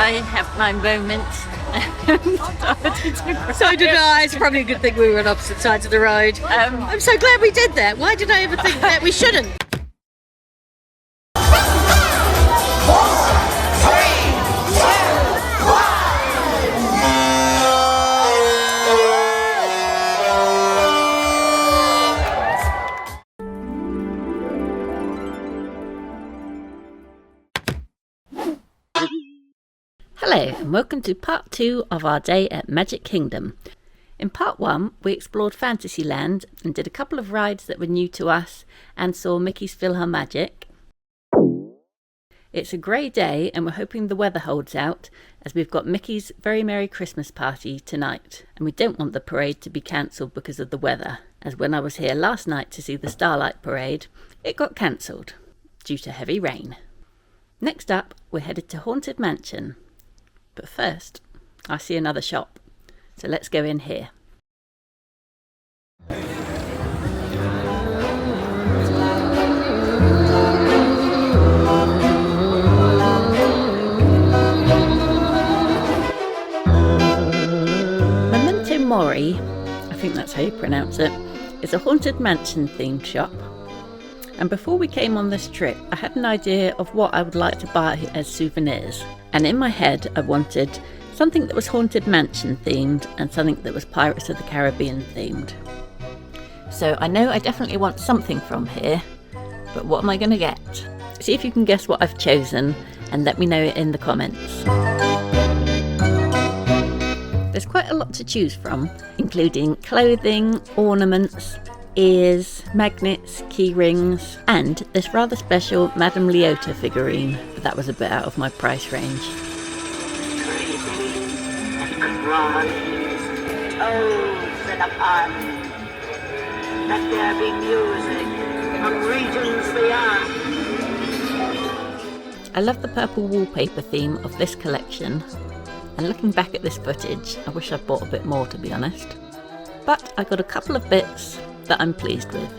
I have my moment. So did I. It's probably a good thing we were on opposite sides of the road. I'm so glad we did that. Why did I ever think that we shouldn't? Hello and welcome to part 2 of our day at Magic Kingdom. In part 1 we explored Fantasyland and did a couple of rides that were new to us and saw Mickey's PhilharMagic. It's a grey day and we're hoping the weather holds out as we've got Mickey's Very Merry Christmas Party tonight, and we don't want the parade to be cancelled because of the weather, as when I was here last night to see the Starlight Parade, it got cancelled due to heavy rain. Next up we're headed to Haunted Mansion. But first, I see another shop, so let's go in here. Memento Mori, I think that's how you pronounce it, is a Haunted Mansion themed shop. And before we came on this trip, I had an idea of what I would like to buy as souvenirs. And in my head, I wanted something that was Haunted Mansion themed and something that was Pirates of the Caribbean themed. So I know I definitely want something from here, but what am I going to get? See if you can guess what I've chosen and let me know in the comments. There's quite a lot to choose from, including clothing, ornaments, ears, magnets, key rings, and this rather special Madame Leota figurine, but that was a bit out of my price range. Open apart. Let there be music from regions beyond. I love the purple wallpaper theme of this collection, and looking back at this footage, I wish I'd bought a bit more, to be honest. But I got a couple of bits that I'm pleased with.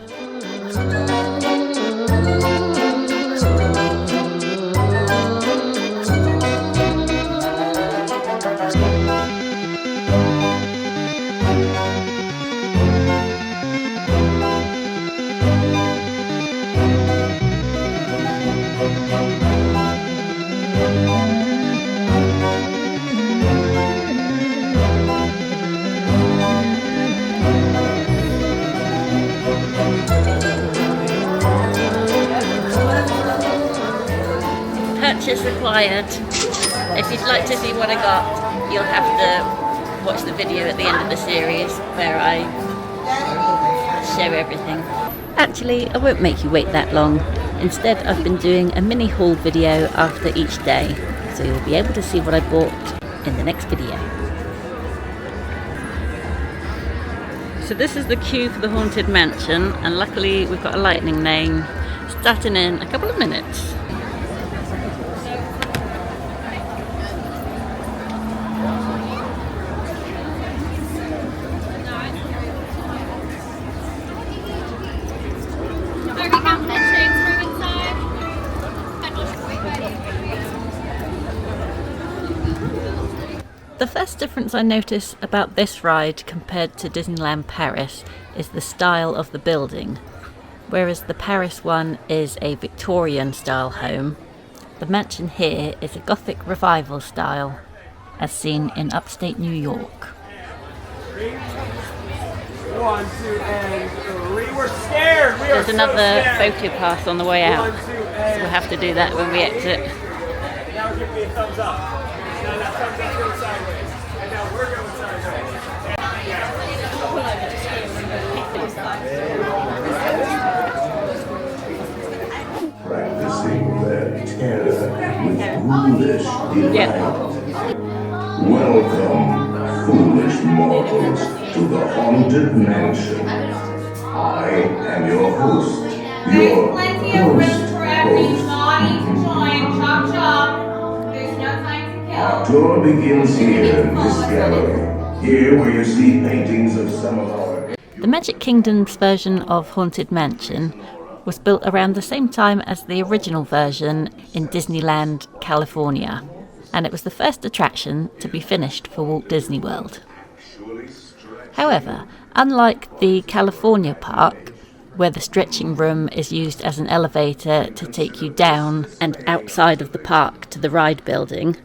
Purchase required. If you'd like to see what I got, you'll have to watch the video at the end of the series where I show everything. Actually, I won't make you wait that long. Instead, I've been doing a mini haul video after each day, so you'll be able to see what I bought in the next video. So this is the queue for the Haunted Mansion, and luckily we've got a lightning lane starting in a couple of minutes. The first difference I notice about this ride compared to Disneyland Paris is the style of the building. Whereas the Paris one is a Victorian style home, the mansion here is a Gothic revival style, as seen in upstate New York. 3, 1, 2, and 3. We're scared! There's another photo pass on the way out, so we'll have to do that when we exit. Now give me a thumbs up. Now that thumbs up goes sideways. And now we're going sideways. Practicing their terror with foolish delight. Welcome, foolish mortals, to the Haunted Mansion. I am your host. There's plenty of room for everybody to join. Chop chop. There's no time to kill. Our tour begins here in this gallery. Here where you see paintings of some of our... The Magic Kingdom's version of Haunted Mansion was built around the same time as the original version in Disneyland, California. and it was the first attraction to be finished for Walt Disney World. However, unlike the California park, where the stretching room is used as an elevator to take you down and outside of the park to the ride building,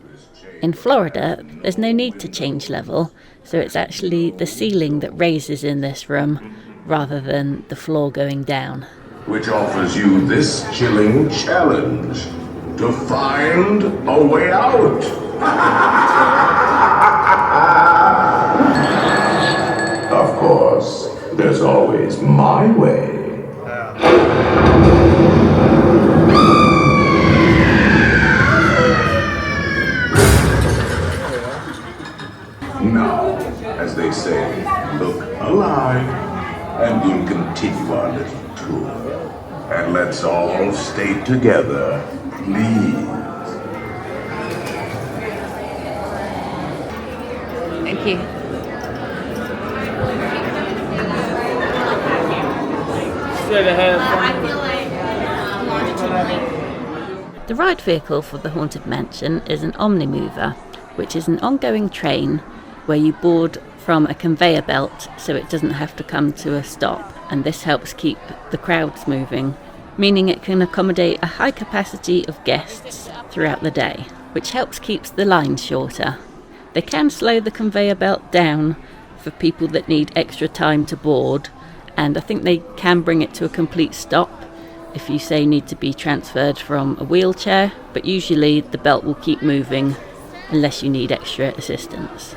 in Florida there's no need to change level, so it's actually the ceiling that raises in this room rather than the floor going down. Which offers you this chilling challenge to find a way out. Of course, there's always my way. Now, as they say, look alive, and we'll continue our little tour. And let's all stay together, please. Thank you. The ride vehicle for the Haunted Mansion is an Omnimover, which is an ongoing train where you board from a conveyor belt so it doesn't have to come to a stop, and this helps keep the crowds moving, meaning it can accommodate a high capacity of guests throughout the day, which helps keep the lines shorter. They can slow the conveyor belt down for people that need extra time to board, and I think they can bring it to a complete stop if you say need to be transferred from a wheelchair, but usually the belt will keep moving unless you need extra assistance.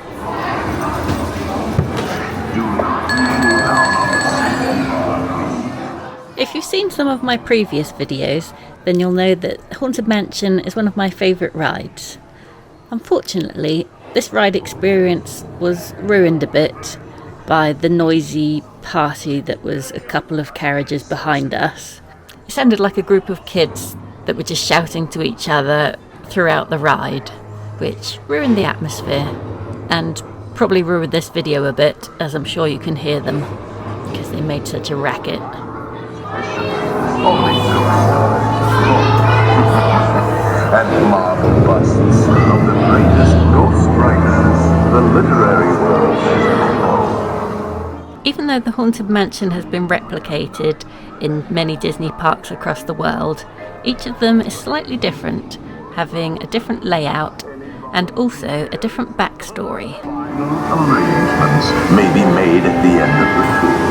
If you've seen some of my previous videos, then you'll know that Haunted Mansion is one of my favourite rides. Unfortunately, this ride experience was ruined a bit by the noisy party that was a couple of carriages behind us. It sounded like a group of kids that were just shouting to each other throughout the ride, which ruined the atmosphere and probably ruined this video a bit, as I'm sure you can hear them because they made such a racket. And marble busts of the greatest ghost writers the literary world has ever known. Even though the Haunted Mansion has been replicated in many Disney parks across the world, each of them is slightly different, having a different layout and also a different backstory. Arrangements may be made at the end of the tour.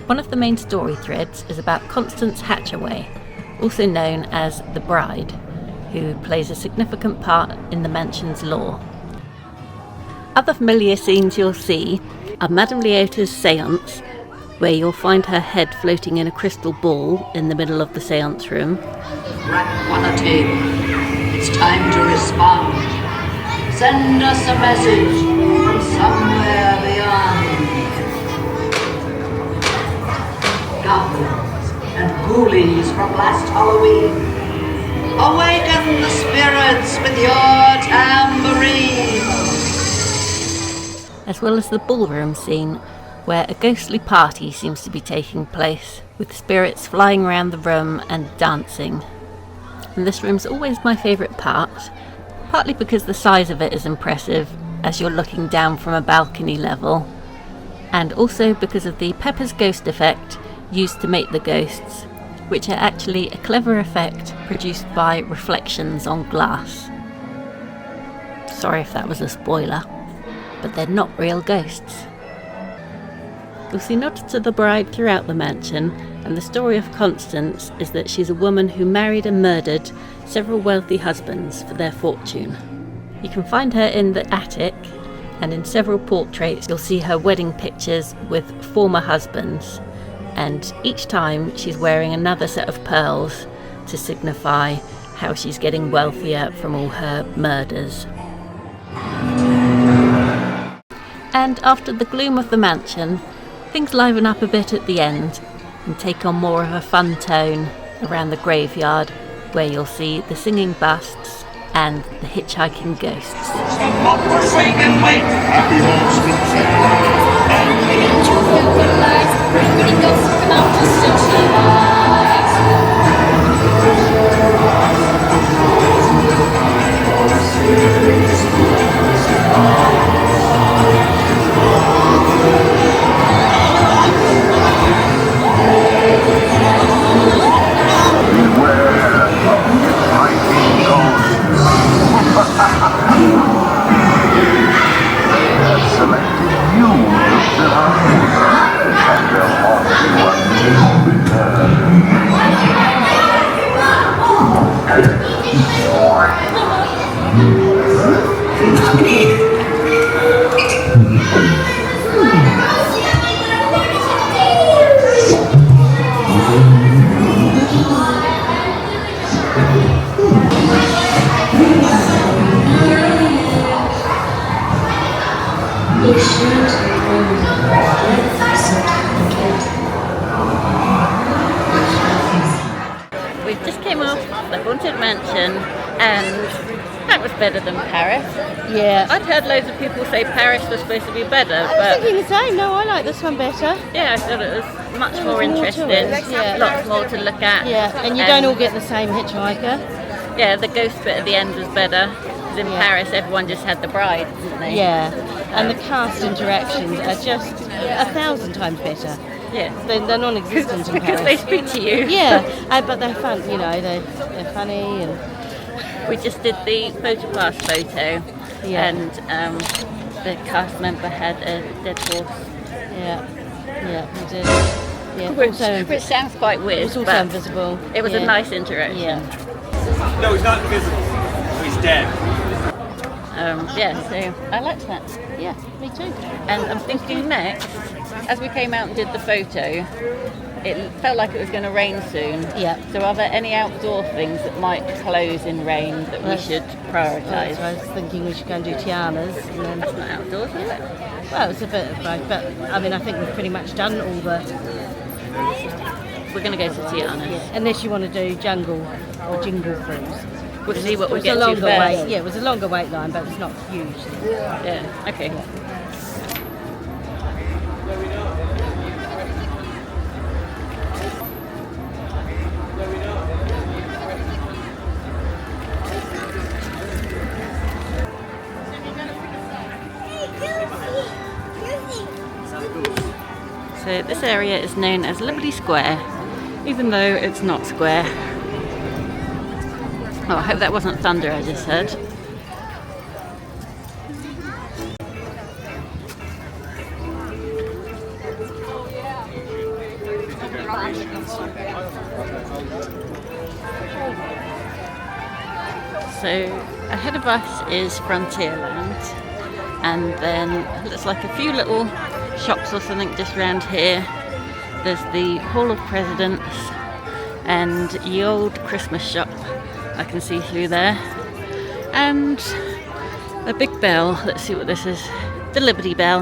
One of the main story threads is about Constance Hatchaway, also known as the Bride, who plays a significant part in the mansion's lore. Other familiar scenes you'll see are Madame Leota's seance, where you'll find her head floating in a crystal ball in the middle of the seance room. Tranquility. It's time to respond. Send us a message from somewhere beyond. Goblins and ghoulies from last Halloween. Awaken the spirits with your tambourine. As well as the ballroom scene, where a ghostly party seems to be taking place, with spirits flying around the room and dancing. And this room's always my favourite part, partly because the size of it is impressive as you're looking down from a balcony level, and also because of the Pepper's Ghost effect used to make the ghosts, which are actually a clever effect produced by reflections on glass. Sorry if that was a spoiler, but they're not real ghosts. You'll see nods to the bride throughout the mansion, and the story of Constance is that she's a woman who married and murdered several wealthy husbands for their fortune. You can find her in the attic, and in several portraits you'll see her wedding pictures with former husbands, and each time she's wearing another set of pearls to signify how she's getting wealthier from all her murders. And after the gloom of the mansion, things liven up a bit at the end and take on more of a fun tone around the graveyard where you'll see the singing busts and the hitchhiking ghosts. Forsaken wait. Happy We just came off the Haunted Mansion and that was better than Paris. Yeah. I'd heard loads of people say Paris was supposed to be better, I was but thinking the same. No, I like this one better. yeah, I thought it was much more more to interesting, it, yeah. lots more to look at. Yeah, and you don't all get the same hitchhiker. Yeah, the ghost bit at the end was better. Because in Paris, everyone just had the bride, didn't they? Yeah, and the cast interactions are just 1,000 times better. Yeah. They're non-existent in Because Paris. they speak to you. Yeah, but they're fun. You know, they're funny and We just did the photo pass photo, Yeah. and the cast member had a dead horse, yeah, we did. Yeah, which sounds quite weird, it's also but invisible. it was a Yeah. nice interaction. Yeah. No, he's not invisible. He's dead. Yeah, so I liked that. Yeah, me too. And I'm thinking next, as we came out and did the photo, it felt like it was going to rain soon. Yeah. So are there any outdoor things that might close in rain that we should prioritise? So I was thinking we should go and do Tiana's. And then, That's not outdoors, is it? well, it's a bit of both, but I mean, I think we've pretty much done all the. We're going to go to Tiana's. Unless you want to do jungle or jingle cruise. We'll see what It we was get a to longer first. wait. Yeah, it was a longer wait line, but it's not huge. Yeah, okay. So this area is known as Liberty Square, even though it's not square. Oh, I hope that wasn't thunder I just heard. So ahead of us is Frontierland, and then it looks like a few little shops or something just around here. There's the Hall of Presidents and the old Christmas shop I can see through there, and a big bell. Let's see what this is. The Liberty Bell.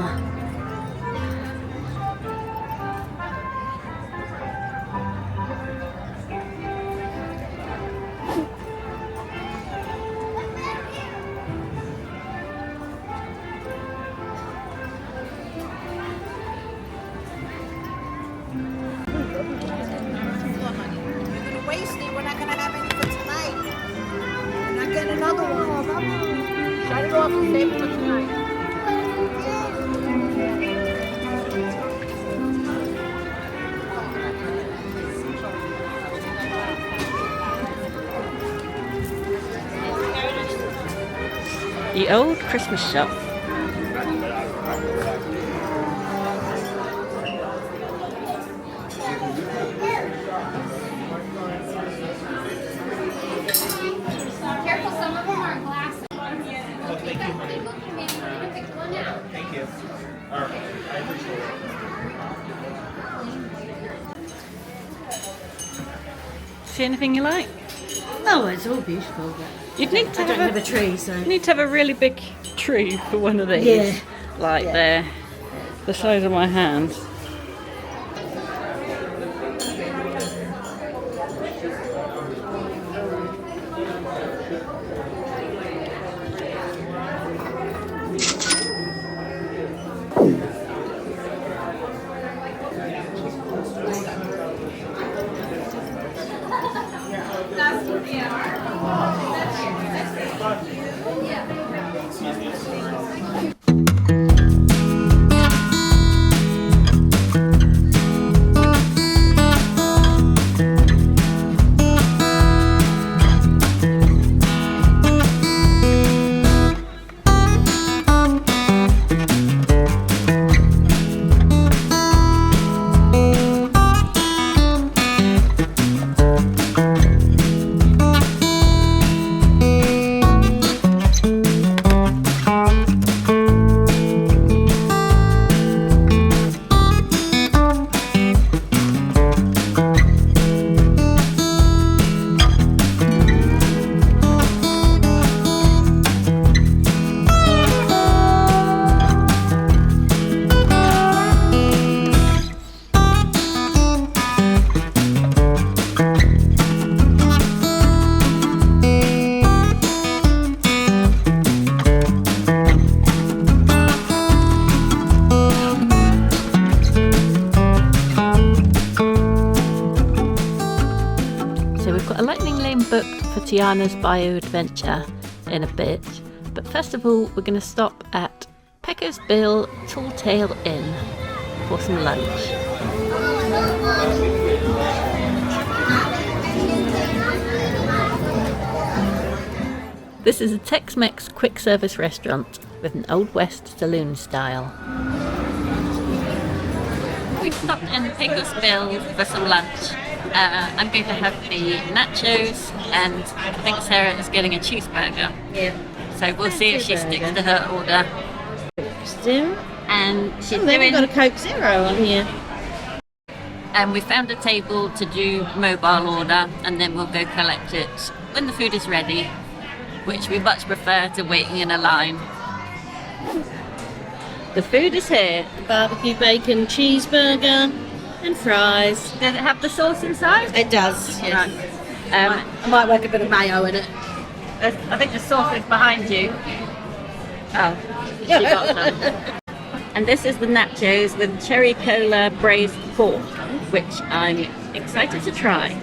Waste it. We're not gonna have any for tonight. We're not getting another one. Shut it off and save it for tonight. The old Christmas shop. Careful, some of them are glass. Thank you. Pick one out. Thank you. All right. I appreciate it. See anything you like? Oh, it's all beautiful. You'd need to I don't have a tree, so. You need to have a really big tree for one of these. Yeah. Like Yeah. they're the size of my hand. Booked for Tiana's Bayou adventure in a bit, but first of all we're going to stop at Pecos Bill Tall Tale Inn for some lunch. This is a Tex-Mex quick service restaurant with an Old West saloon style. We've stopped in Pecos Bill for some lunch. I'm going to have the nachos, and I think Sarah is getting a cheeseburger. Yeah. So we'll see if she sticks to her order. And she's We've got a Coke Zero on here. And we found a table to do mobile order, and then we'll go collect it when the food is ready, which we much prefer to waiting in a line. The food is here. Barbecue bacon cheeseburger and fries. Does it have the sauce inside? It does, yes. Right. I might work a bit of mayo in it. I think the sauce is behind you. Oh, she got some. And this is the nachos with cherry cola braised pork, which I'm excited to try.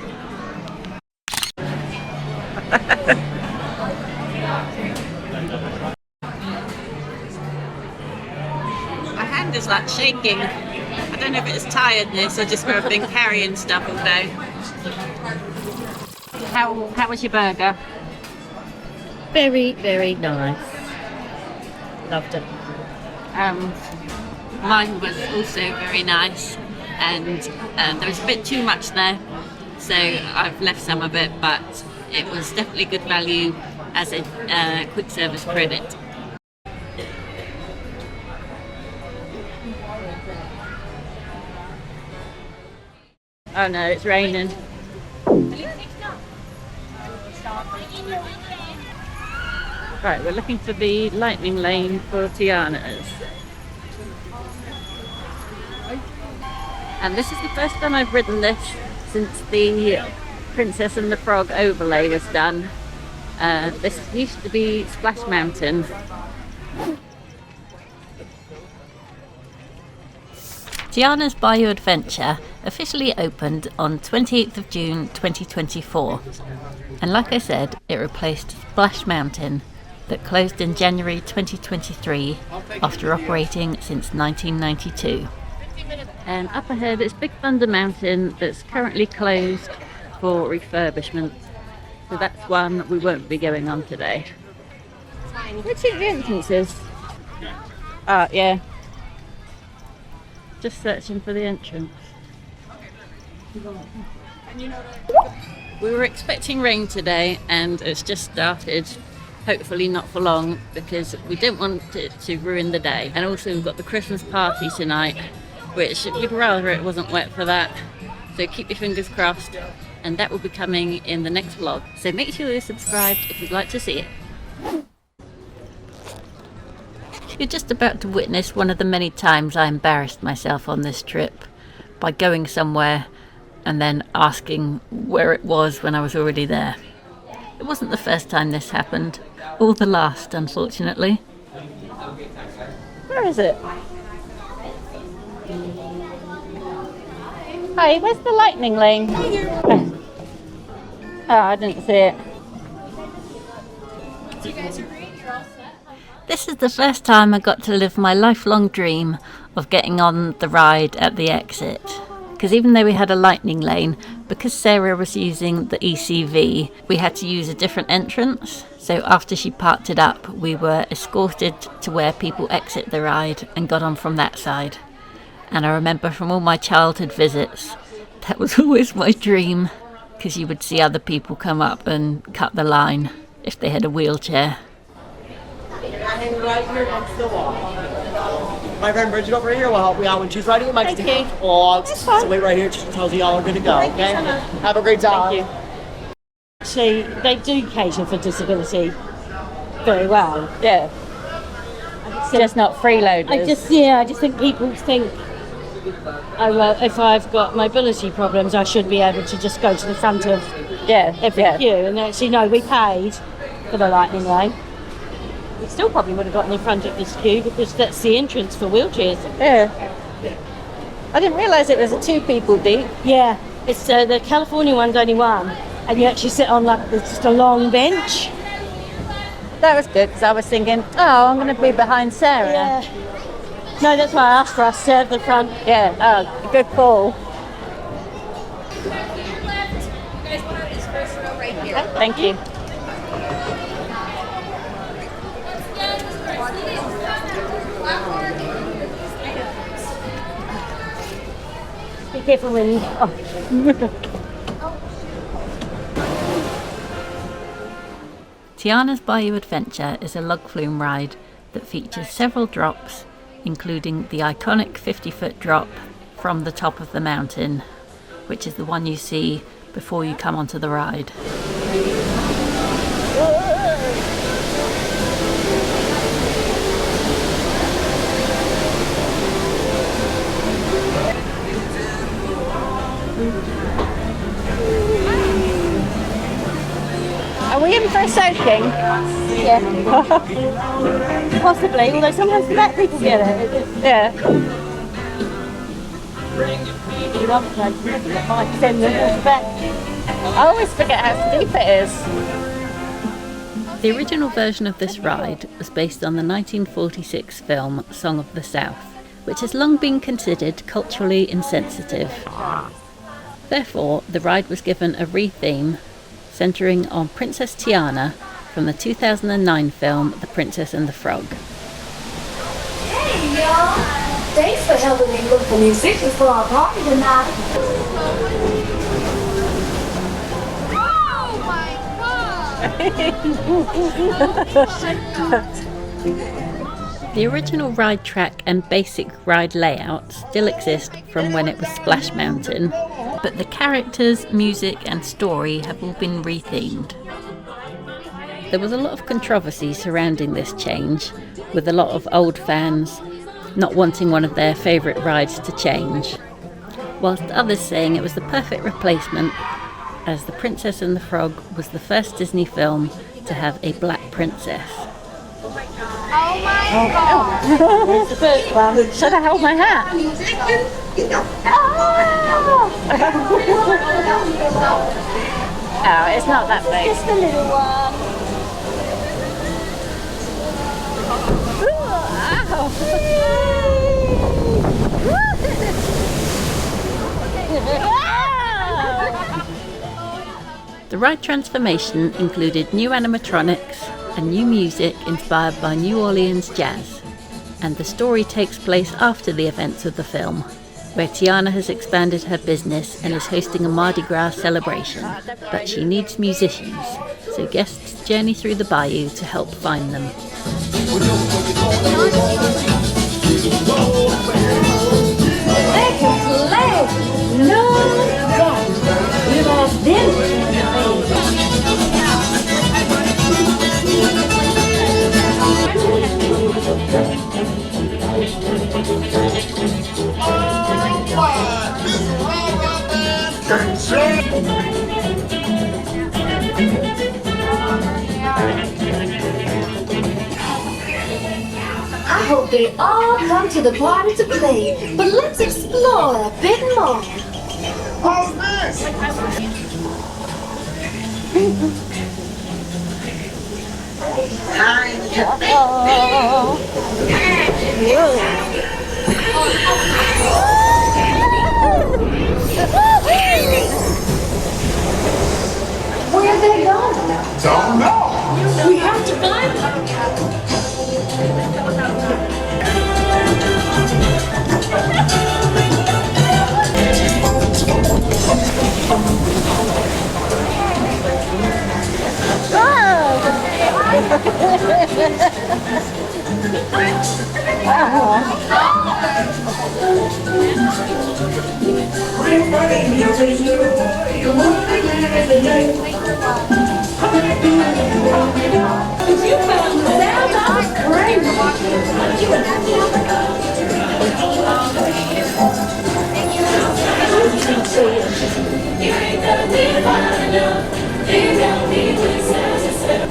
My hand is like shaking. I don't know if it's tiredness or just where I've been carrying stuff all day. How was your burger? Very, very nice. Loved it. Mine was also very nice, and there was a bit too much there, so I've left some of it, but it was definitely good value as a quick service credit. Oh no, it's raining. Right, we're looking for the lightning lane for Tiana's. And this is the first time I've ridden this since the Princess and the Frog overlay was done. This used to be Splash Mountain. Tiana's Bayou Adventure officially opened on 28th of June 2024. And like I said, it replaced Splash Mountain that closed in January 2023 after operating since 1992. And up ahead is Big Thunder Mountain that's currently closed for refurbishment. So that's one we won't be going on today. Where do you think the entrance is? Yeah. Just searching for the entrance. We were expecting rain today and it's just started. Hopefully not for long, because we don't want it to ruin the day. And also we've got the Christmas party tonight, which we'd rather it wasn't wet for that. So keep your fingers crossed, and that will be coming in the next vlog. So make sure you're subscribed if you'd like to see it. You're just about to witness one of the many times I embarrassed myself on this trip by going somewhere and then asking where it was when I was already there. It wasn't the first time this happened, or the last, unfortunately. Where is it? Hi, where's the lightning lane? Oh, I didn't see it. This is the first time I got to live my lifelong dream of getting on the ride at the exit. Because even though we had a lightning lane, because Sarah was using the ECV, we had to use a different entrance. So after she parked it up, we were escorted to where people exit the ride and got on from that side. And I remember from all my childhood visits, that was always my dream, because you would see other people come up and cut the line if they had a wheelchair. Right here against the wall. My friend Bridget over here will help me out when she's riding a Mexican dog. So wait right here, she tells you all are good to go, okay? Have a great time. See, they do cater for disability very well. Yeah. Just not freeloaders. I just think people think, oh well, if I've got mobility problems, I should be able to just go to the front of every queue. And actually, no, we paid for the lightning lane. We still probably would have gotten in front of this queue because that's the entrance for wheelchairs. Yeah. I didn't realise it was a 2 people deep. Yeah, it's the California one's only one, and you actually sit on like just a long bench. That was good because I was thinking, oh, I'm going to be behind Sarah. Yeah. No, that's why I asked for us to have the front. Yeah. Oh, good call. Thank you. Be careful when you... Tiana's Bayou Adventure is a log flume ride that features several drops, including the iconic 50-foot drop from the top of the mountain, which is the one you see before you come onto the ride. Are we in for a soaking? Yeah. Possibly, although sometimes the back people get it. Yeah. I always forget how steep it is. The original version of this ride was based on the 1946 film Song of the South, which has long been considered culturally insensitive. Therefore, the ride was given a re-theme centering on Princess Tiana from the 2009 film The Princess and the Frog. Hey y'all! Thanks for helping me look for musicians for our party tonight. Oh my god! The original ride track and basic ride layout still exist from when it was Splash Mountain, but the characters, music and story have all been rethemed. There was a lot of controversy surrounding this change, with a lot of old fans not wanting one of their favourite rides to change, whilst others saying it was the perfect replacement, as The Princess and the Frog was the first Disney film to have a black princess. Oh my god! Where's the first one? Should I hold my hat? Oh, it's not that big. Just a little one. The ride transformation included new animatronics and new music inspired by New Orleans jazz, and the story takes place after the events of the film, where Tiana has expanded her business and is hosting a Mardi Gras celebration, but she needs musicians, so guests journey through the bayou to help find them. They can play! No doubt! We'll have them I hope they all come to the party to play, but let's explore a bit more. How's this? Time to Where are they going? Don't know. We have to find them.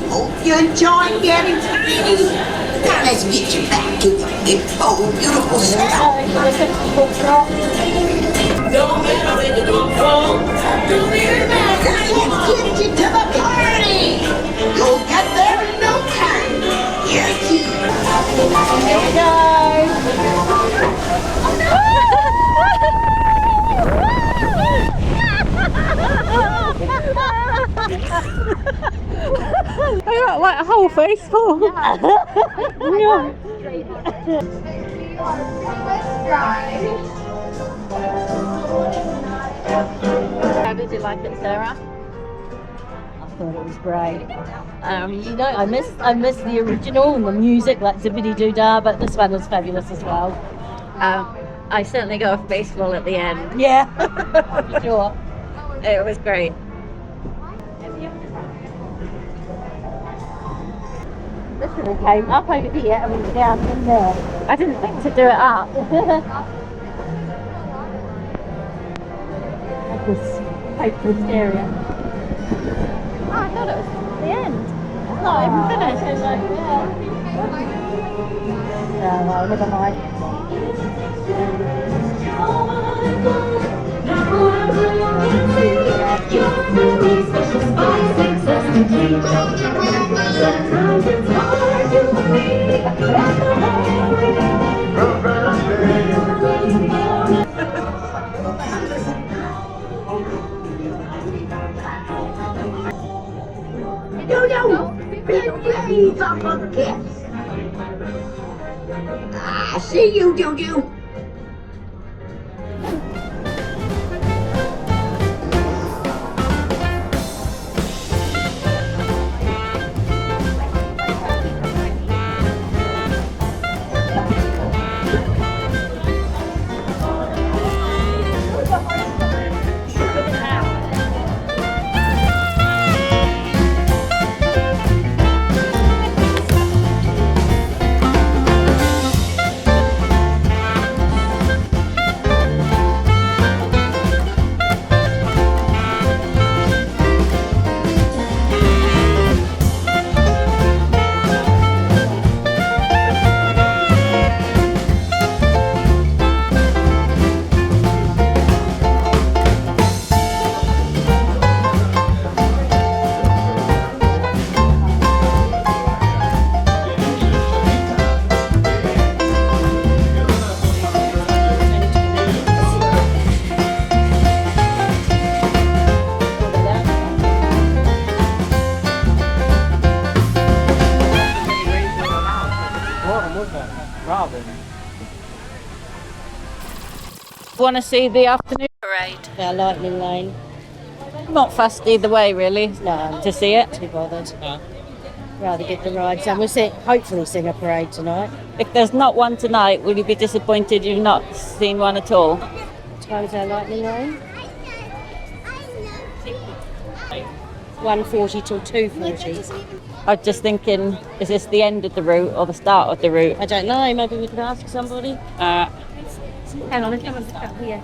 hope you're enjoying getting ready. Now let's get you back to the big, bold, beautiful stuff. Don't matter where you come from. Don't matter. Let's get you to the party. You'll get there in no time. Yes. Here we go. I got like a whole face full. How did you like it, Sarah? I thought it was great. You know, I miss the original and the music, like Zippity Doo Dah, but this one was fabulous as well. I certainly got a face full at the end. Yeah, sure. It was great. This one came up over here and went down in there. I didn't think to do it up. Like this hopeless area. Oh, I thought it was the end. It's not even finished. It's like, yeah. No, never mind. Please, I'm a kiss. I see you, Juju. Want to see the afternoon parade? Yeah, Lightning Lane. Not fussed either way, really. No, To see it. too bothered. Rather get the rides done. We'll hopefully sing a parade tonight. If there's not one tonight, will you be disappointed you've not seen one at all? What time's our Lightning Lane? 1:40 till 2:40. I was just thinking, is this the end of the route or the start of the route? I don't know, maybe we could ask somebody. Uh, Hang on, let's have a look up here.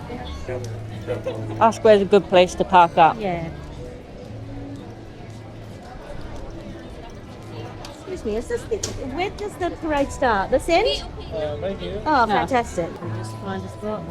Ask where's a good place to park up. Yeah. Excuse me, where does the parade start? This end? Right here. Oh, fantastic. We'll just find a spot.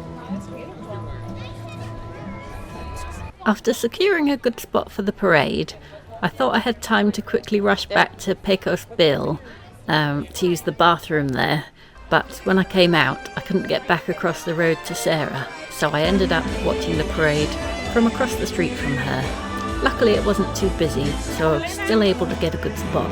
After securing a good spot for the parade, I thought I had time to quickly rush back to Pecos Bill to use the bathroom there, but when I came out I couldn't get back across the road to Sarah, so I ended up watching the parade from across the street from her. Luckily it wasn't too busy, so I was still able to get a good spot.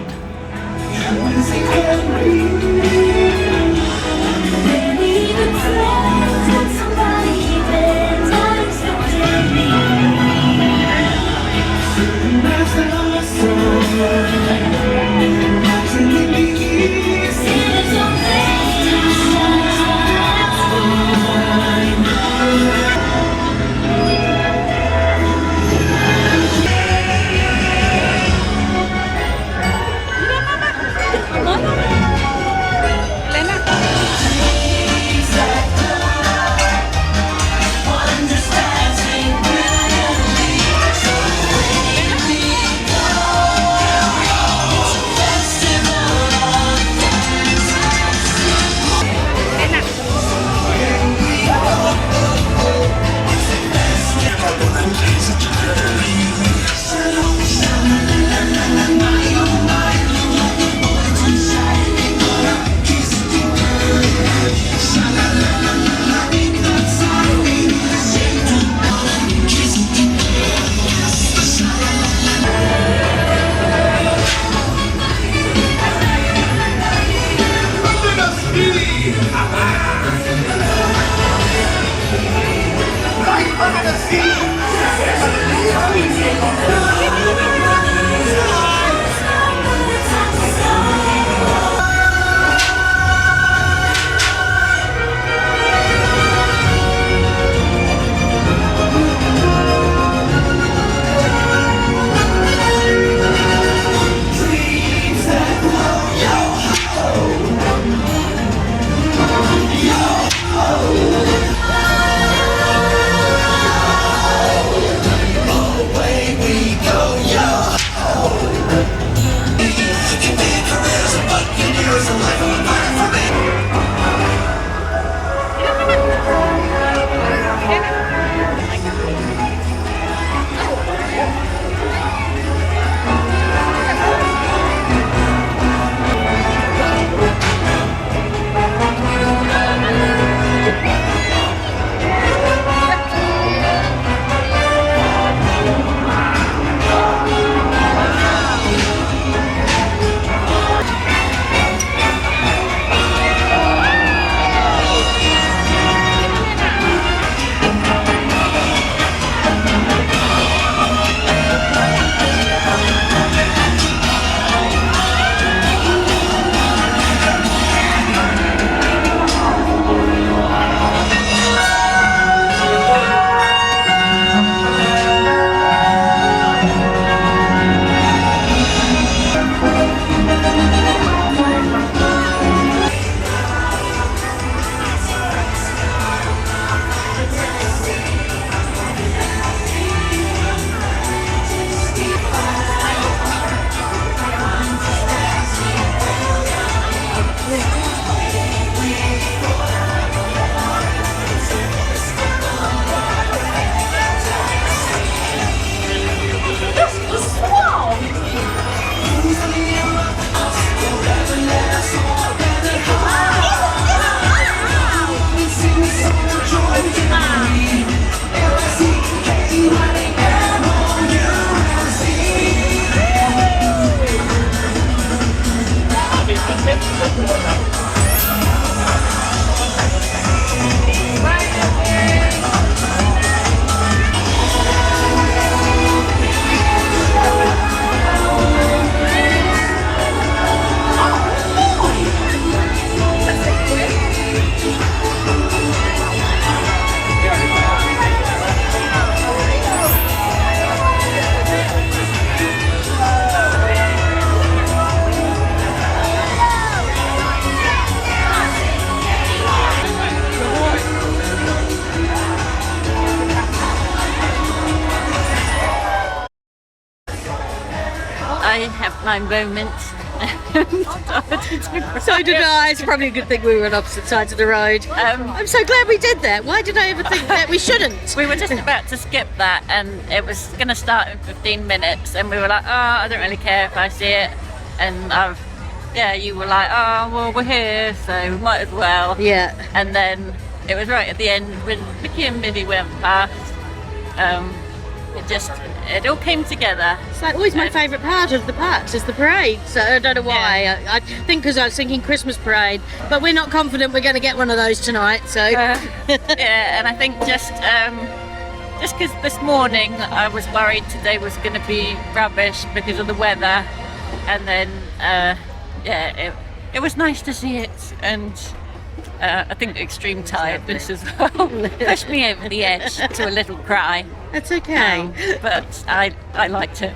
I have my moments. So did I. It's probably a good thing we were on opposite sides of the road. I'm so glad we did that. Why did I ever think that we shouldn't? We were just about to skip that, and it was going to start in 15 minutes, and we were like, oh, I don't really care if I see it. And you were like, oh, well, we're here, so we might as well. Yeah. And then it was right at the end when Mickey and Minnie went past. It all came together. It's like always my favourite part of the parks is the parade. So I don't know why. Yeah. I think because I was thinking Christmas parade, but we're not confident we're going to get one of those tonight. So and I think just because this morning I was worried today was going to be rubbish because of the weather, and then it was nice to see it, and I think extreme tiredness as well pushed me over the edge to a little cry. That's okay. But I liked it.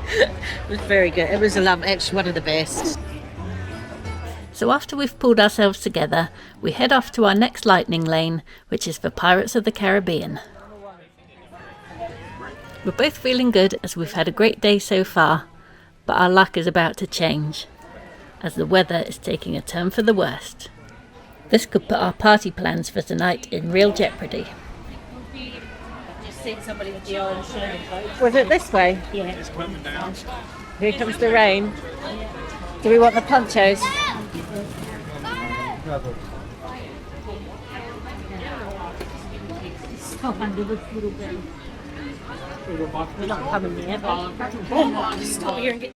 It was very good. It was actually one of the best. So after we've pulled ourselves together, we head off to our next lightning lane, which is for Pirates of the Caribbean. We're both feeling good as we've had a great day so far, but our luck is about to change, as the weather is taking a turn for the worst. This could put our party plans for tonight in real jeopardy. Somebody with the orange shirt. Was it this way? Yeah. Here comes the rain. Do we want the ponchos? Stop under this little bit. We're not coming here, but just stop here and get.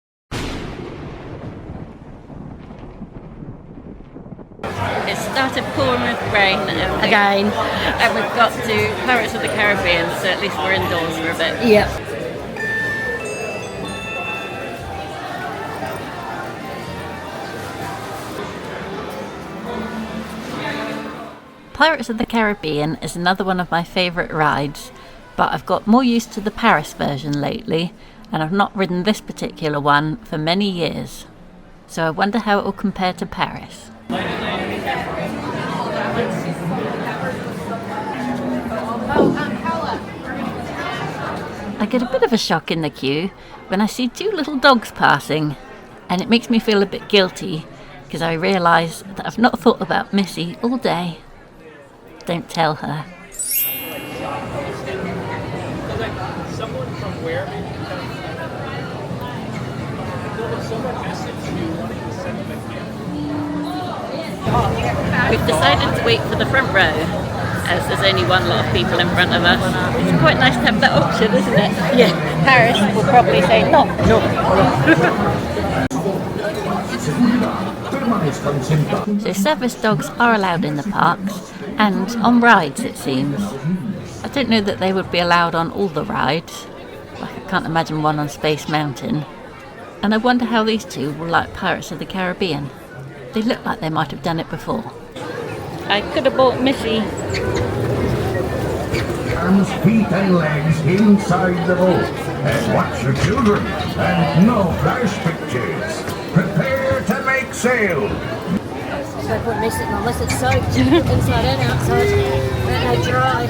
It started pouring with rain Again. And we've got to Pirates of the Caribbean, so at least we're indoors for a bit. Yep. Pirates of the Caribbean is another one of my favourite rides, but I've got more used to the Paris version lately, and I've not ridden this particular one for many years. So I wonder how it will compare to Paris. I get a bit of a shock in the queue when I see two little dogs passing, and it makes me feel a bit guilty because I realise that I've not thought about Missy all day. Don't tell her. Someone from where maybe? Someone messaged you wanting to send them a gift. We've decided to wait for the front row, as there's only one lot of people in front of us. It's quite nice to have that option, isn't it? Yeah. Paris will probably say no. So service dogs are allowed in the parks, and on rides it seems. I don't know that they would be allowed on all the rides. Like I can't imagine one on Space Mountain. And I wonder how these two will like Pirates of the Caribbean. They look like they might have done it before. I could have bought Missy. Arms, feet and legs inside the boat. And watch your children. And no flash pictures. Prepare to make sail. So put me sitting unless it's soaked inside and outside. Let it dry.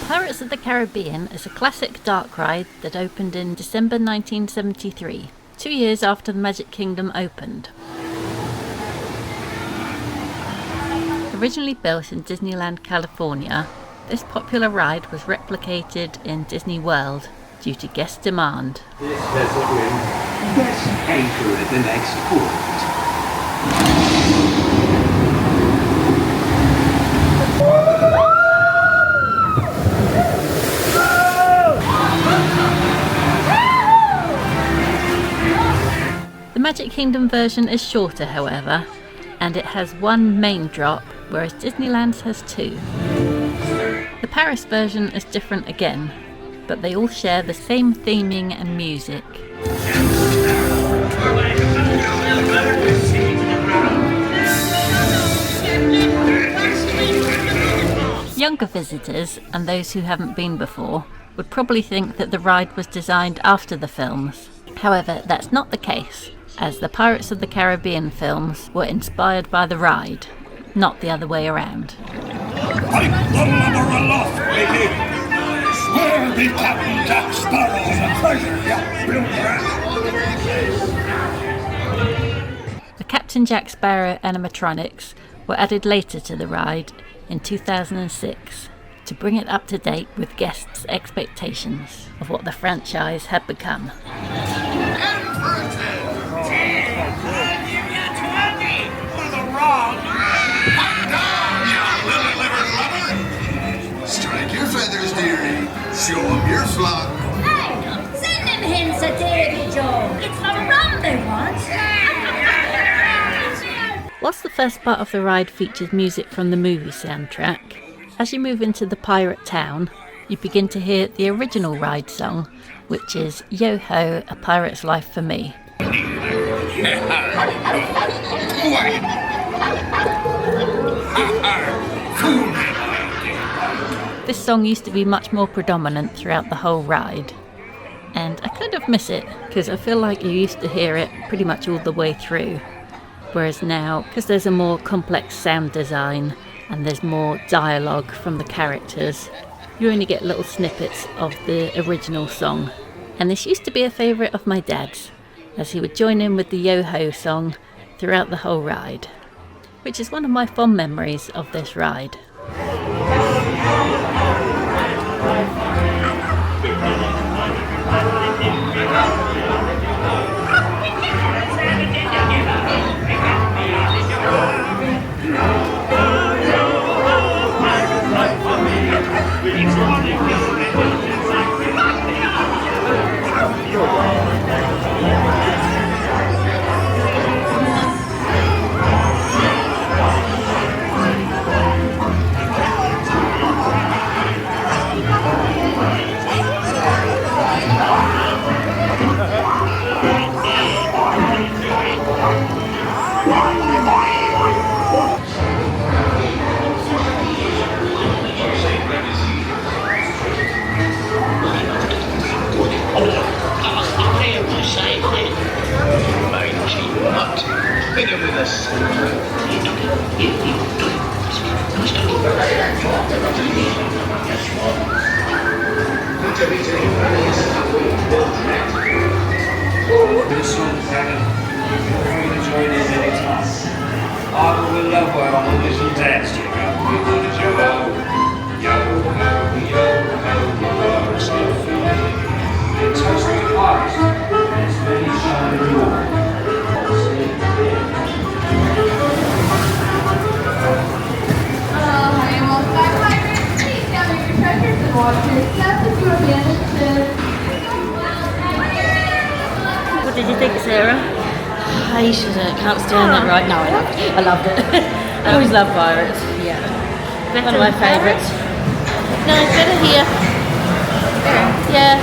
Pirates of the Caribbean is a classic dark ride that opened in December 1973, 2 years after the Magic Kingdom opened. Originally built in Disneyland, California, this popular ride was replicated in Disney World due to guest demand. This vessel will let's anchor at the next port. The Magic Kingdom version is shorter, however, and it has one main drop, whereas Disneyland's has two. The Paris version is different again, but they all share the same theming and music. younger visitors and those who haven't been before would probably think that the ride was designed after the films. However, that's not the case, as the Pirates of the Caribbean films were inspired by the ride, not the other way around. Pipe the lubber aloft, matey! Where be Captain Jack Sparrow and the treasure yacht built The Captain Jack Sparrow animatronics were added later to the ride in 2006 to bring it up to date with guests' expectations of what the franchise had become. Strike your feathers, dearie. Show 'em your flock. Hey, send them hints at Davy Joe. It's the rum they want. Whilst the first part of the ride features music from the movie soundtrack, as you move into the pirate town, you begin to hear the original ride song, which is Yo Ho, A Pirate's Life for Me. This song used to be much more predominant throughout the whole ride, and I kind of miss it because I feel like you used to hear it pretty much all the way through, whereas now, because there's a more complex sound design and there's more dialogue from the characters, you only get little snippets of the original song. And this used to be a favourite of my dad's, as he would join in with the Yo-Ho song throughout the whole ride, which is one of my fond memories of this ride. What did you think, Sarah? I hated it. Can't stand that right now. I loved it. I always loved Pirates. Yeah. One of my favourites. No, it's better here. Yeah.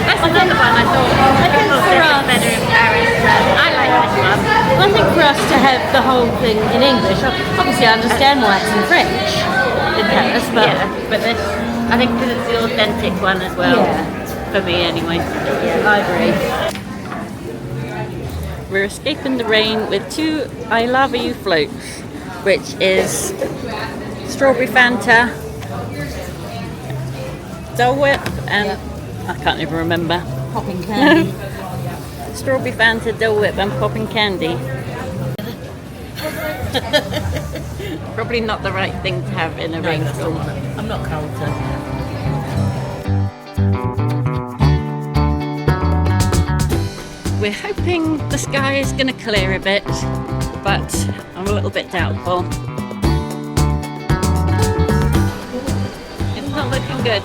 That's another one I thought. I think for us, better in Paris. I like this one. I think for us to have the whole thing in English, obviously I understand why it's in French in Paris, but but this, I think because it's the authentic one as well. For me anyway. Yeah, I agree. We're escaping the rain with 2 I Love You floats, which is strawberry Fanta, Dole Whip, and I can't even remember. Popping candy. Strawberry Fanta, Dole Whip, and popping candy. Probably not the right thing to have in a rainstorm. I'm not cold, so. We're hoping the sky is going to clear a bit, but I'm a little bit doubtful. It's not looking good.